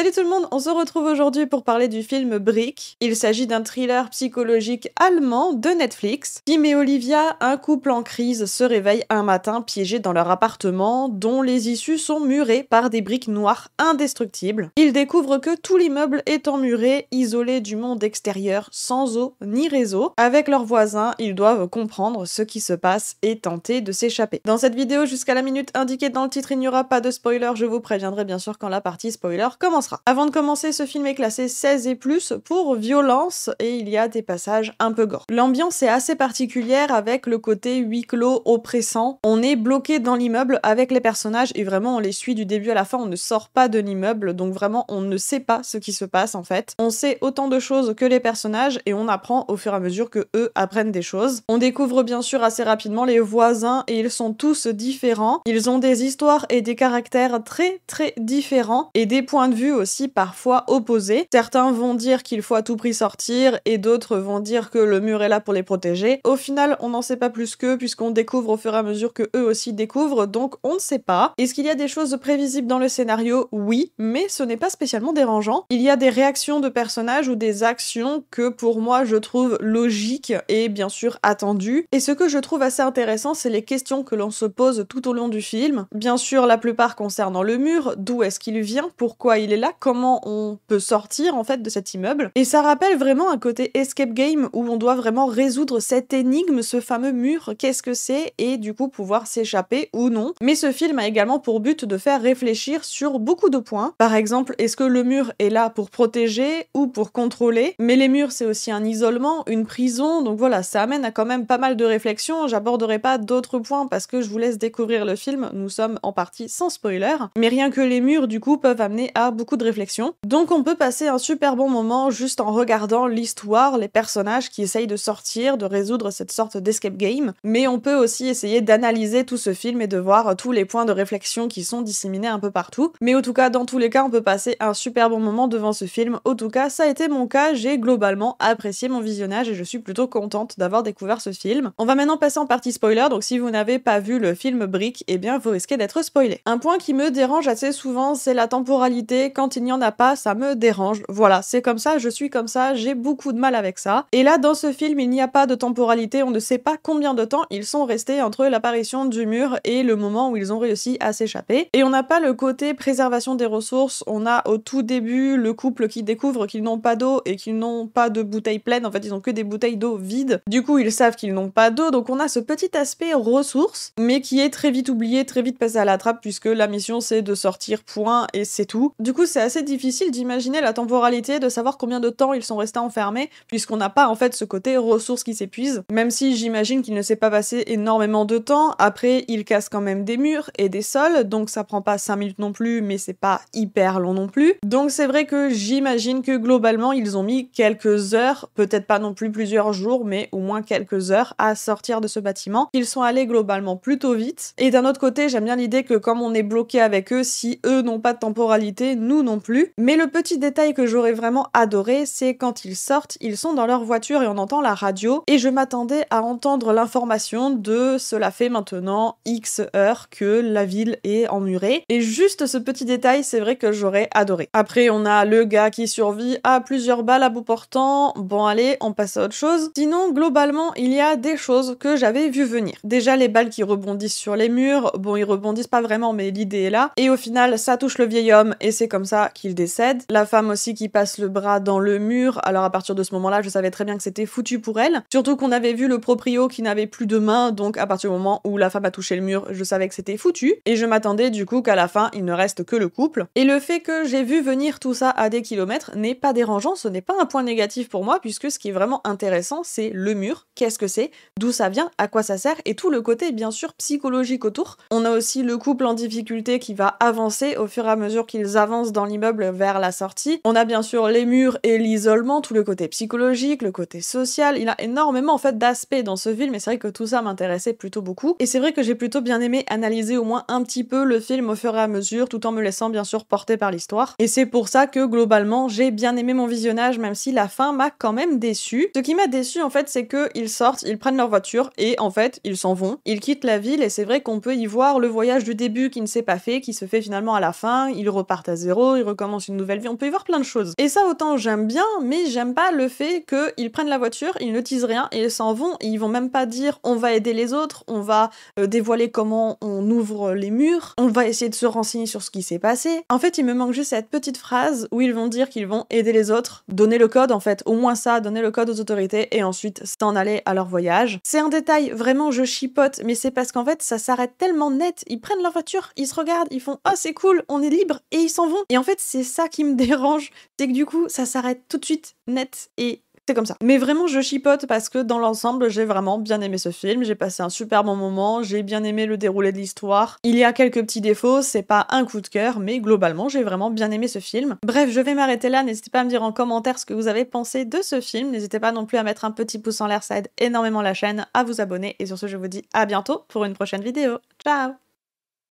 Salut tout le monde, on se retrouve aujourd'hui pour parler du film Brick. Il s'agit d'un thriller psychologique allemand de Netflix. Kim et Olivia, un couple en crise, se réveillent un matin piégés dans leur appartement, dont les issues sont murées par des briques noires indestructibles. Ils découvrent que tout l'immeuble est emmuré, isolé du monde extérieur, sans eau ni réseau. Avec leurs voisins, ils doivent comprendre ce qui se passe et tenter de s'échapper. Dans cette vidéo, jusqu'à la minute indiquée dans le titre, il n'y aura pas de spoiler, je vous préviendrai bien sûr quand la partie spoiler commencera. Avant de commencer, ce film est classé 16 et plus pour violence et il y a des passages un peu gore. L'ambiance est assez particulière avec le côté huis clos oppressant. On est bloqué dans l'immeuble avec les personnages et vraiment on les suit du début à la fin, on ne sort pas de l'immeuble donc vraiment on ne sait pas ce qui se passe en fait. On sait autant de choses que les personnages et on apprend au fur et à mesure que eux apprennent des choses. On découvre bien sûr assez rapidement les voisins et ils sont tous différents. Ils ont des histoires et des caractères très différents et des points de vue aussi parfois opposés. Certains vont dire qu'il faut à tout prix sortir et d'autres vont dire que le mur est là pour les protéger. Au final, on n'en sait pas plus qu'eux puisqu'on découvre au fur et à mesure que eux aussi découvrent, donc on ne sait pas. Est-ce qu'il y a des choses prévisibles dans le scénario? Oui, mais ce n'est pas spécialement dérangeant. Il y a des réactions de personnages ou des actions que pour moi je trouve logiques et bien sûr attendues. Et ce que je trouve assez intéressant, c'est les questions que l'on se pose tout au long du film. Bien sûr, la plupart concernant le mur, d'où est-ce qu'il vient, pourquoi il est là, comment on peut sortir en fait de cet immeuble. Et ça rappelle vraiment un côté escape game où on doit vraiment résoudre cette énigme, ce fameux mur, qu'est-ce que c'est, et du coup pouvoir s'échapper ou non. Mais ce film a également pour but de faire réfléchir sur beaucoup de points. Par exemple, est-ce que le mur est là pour protéger ou pour contrôler? Mais les murs c'est aussi un isolement, une prison, donc voilà, ça amène à quand même pas mal de réflexions. J'aborderai pas d'autres points parce que je vous laisse découvrir le film, nous sommes en partie sans spoiler. Mais rien que les murs du coup peuvent amener à beaucoup de réflexion. Donc on peut passer un super bon moment juste en regardant l'histoire, les personnages qui essayent de sortir, de résoudre cette sorte d'escape game, mais on peut aussi essayer d'analyser tout ce film et de voir tous les points de réflexion qui sont disséminés un peu partout. Mais en tout cas, dans tous les cas, on peut passer un super bon moment devant ce film. En tout cas, ça a été mon cas, j'ai globalement apprécié mon visionnage et je suis plutôt contente d'avoir découvert ce film. On va maintenant passer en partie spoiler, donc si vous n'avez pas vu le film Brick, eh bien vous risquez d'être spoilé. Un point qui me dérange assez souvent, c'est la temporalité. Quand il n'y en a pas, ça me dérange. Voilà, c'est comme ça, je suis comme ça, j'ai beaucoup de mal avec ça. Et là, dans ce film, il n'y a pas de temporalité, on ne sait pas combien de temps ils sont restés entre l'apparition du mur et le moment où ils ont réussi à s'échapper. Et on n'a pas le côté préservation des ressources, on a au tout début le couple qui découvre qu'ils n'ont pas d'eau et qu'ils n'ont pas de bouteilles pleines, en fait ils ont que des bouteilles d'eau vides. Du coup, ils savent qu'ils n'ont pas d'eau, donc on a ce petit aspect ressources, mais qui est très vite oublié, très vite passé à la trappe, puisque la mission c'est de sortir, point, et c'est tout. Du coup, c'est assez difficile d'imaginer la temporalité, de savoir combien de temps ils sont restés enfermés, puisqu'on n'a pas en fait ce côté ressources qui s'épuisent, même si j'imagine qu'il ne s'est pas passé énormément de temps. Après, ils cassent quand même des murs et des sols, donc ça prend pas 5 minutes non plus, mais c'est pas hyper long non plus. Donc c'est vrai que j'imagine que globalement, ils ont mis quelques heures, peut-être pas non plus plusieurs jours, mais au moins quelques heures à sortir de ce bâtiment. Ils sont allés globalement plutôt vite. Et d'un autre côté, j'aime bien l'idée que comme on est bloqué avec eux, si eux n'ont pas de temporalité, nous non plus. Mais le petit détail que j'aurais vraiment adoré, c'est quand ils sortent, ils sont dans leur voiture et on entend la radio. Et je m'attendais à entendre l'information de cela fait maintenant X heures que la ville est emmurée. Et juste ce petit détail, c'est vrai que j'aurais adoré. Après, on a le gars qui survit à plusieurs balles à bout portant. Bon allez, on passe à autre chose. Sinon, globalement, il y a des choses que j'avais vu venir. Déjà, les balles qui rebondissent sur les murs, bon, ils rebondissent pas vraiment, mais l'idée est là. Et au final, ça touche le vieil homme, et c'est comme ça qu'il décède. La femme aussi qui passe le bras dans le mur, alors à partir de ce moment-là, je savais très bien que c'était foutu pour elle. Surtout qu'on avait vu le proprio qui n'avait plus de main, donc à partir du moment où la femme a touché le mur, je savais que c'était foutu. Et je m'attendais du coup qu'à la fin, il ne reste que le couple. Et le fait que j'ai vu venir tout ça à des kilomètres n'est pas dérangeant, ce n'est pas un point négatif pour moi, puisque ce qui est vraiment intéressant, c'est le mur, qu'est-ce que c'est, d'où ça vient, à quoi ça sert, et tout le côté bien sûr psychologique autour. On a aussi le couple en difficulté qui va avancer au fur et à mesure qu'ils avancent dans l'immeuble vers la sortie. On a bien sûr les murs et l'isolement, tout le côté psychologique, le côté social. Il a énormément en fait d'aspects dans ce film, et c'est vrai que tout ça m'intéressait plutôt beaucoup. Et c'est vrai que j'ai plutôt bien aimé analyser au moins un petit peu le film au fur et à mesure, tout en me laissant bien sûr porter par l'histoire. Et c'est pour ça que globalement j'ai bien aimé mon visionnage, même si la fin m'a quand même déçue. Ce qui m'a déçue en fait, c'est que ils sortent, ils prennent leur voiture et en fait ils s'en vont, ils quittent la ville, et c'est vrai qu'on peut y voir le voyage du début qui ne s'est pas fait, qui se fait finalement à la fin. Ils repartent à zéro, nouveau, ils recommencent une nouvelle vie, on peut y voir plein de choses. Et ça, autant j'aime bien, mais j'aime pas le fait qu'ils prennent la voiture, ils ne disent rien et ils s'en vont, et ils vont même pas dire on va aider les autres, on va dévoiler comment on ouvre les murs, on va essayer de se renseigner sur ce qui s'est passé. En fait, il me manque juste cette petite phrase où ils vont dire qu'ils vont aider les autres, donner le code en fait, au moins ça, donner le code aux autorités et ensuite s'en aller à leur voyage. C'est un détail, vraiment je chipote, mais c'est parce qu'en fait ça s'arrête tellement net, ils prennent leur voiture, ils se regardent, ils font oh c'est cool, on est libre et ils s'en vont. Et en fait c'est ça qui me dérange, c'est que du coup ça s'arrête tout de suite net et c'est comme ça. Mais vraiment, je chipote parce que dans l'ensemble, j'ai vraiment bien aimé ce film. J'ai passé un super bon moment, j'ai bien aimé le déroulé de l'histoire. Il y a quelques petits défauts, c'est pas un coup de cœur, mais globalement, j'ai vraiment bien aimé ce film. Bref, je vais m'arrêter là. N'hésitez pas à me dire en commentaire ce que vous avez pensé de ce film. N'hésitez pas non plus à mettre un petit pouce en l'air, ça aide énormément la chaîne, à vous abonner. Et sur ce, je vous dis à bientôt pour une prochaine vidéo. Ciao!